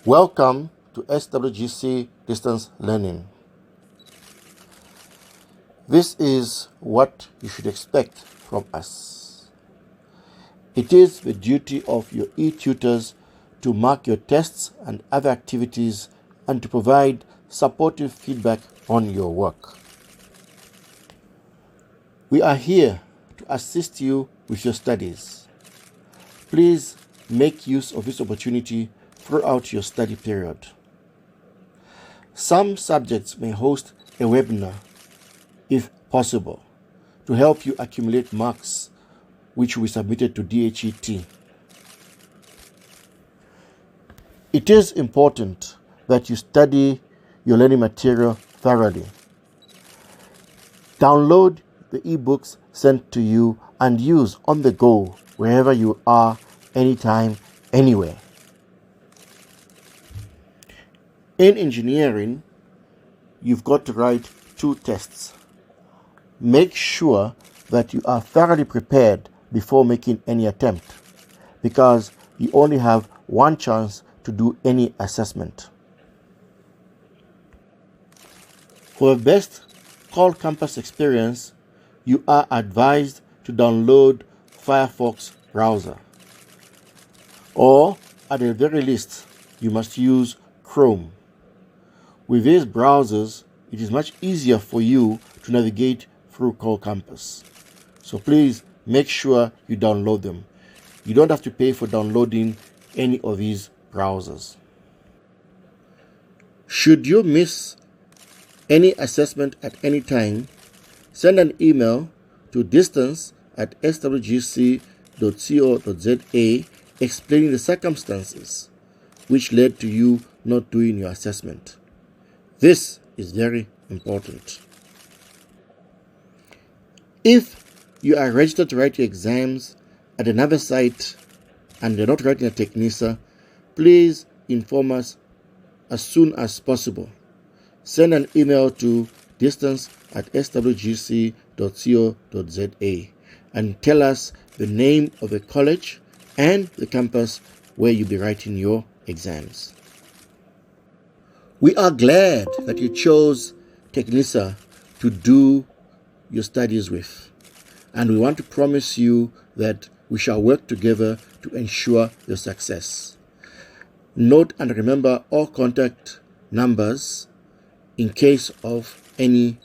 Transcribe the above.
Welcome to SWGC Distance Learning. This is what you should expect from us. It is the duty of your e-tutors to mark your tests and other activities and to provide supportive feedback on your work. We are here to assist you with your studies. Please make use of this opportunity throughout your study period. Some subjects may host a webinar, if possible, to help you accumulate marks which will be submitted to DHET. It is important that you study your learning material thoroughly. Download the ebooks sent to you and use on the go wherever you are, anytime, anywhere. In engineering, you've got to write 2 tests. Make sure that you are thoroughly prepared before making any attempt, because you only have one chance to do any assessment. For the best Call Campus experience, you are advised to download Firefox browser, or at the very least, you must use Chrome. With these browsers, it is much easier for you to navigate through Call Campus. So please make sure you download them. You don't have to pay for downloading any of these browsers. Should you miss any assessment at any time, send an email to distance@swgc.co.za explaining the circumstances which led to you not doing your assessment. This is very important. If you are registered to write your exams at another site and you're not writing at Technisa, please inform us as soon as possible. Send an email to distance@swgc.co.za and tell us the name of the college and the campus where you'll be writing your exams. We are glad that you chose Technisa to do your studies with, and we want to promise you that we shall work together to ensure your success. Note and remember all contact numbers in case of any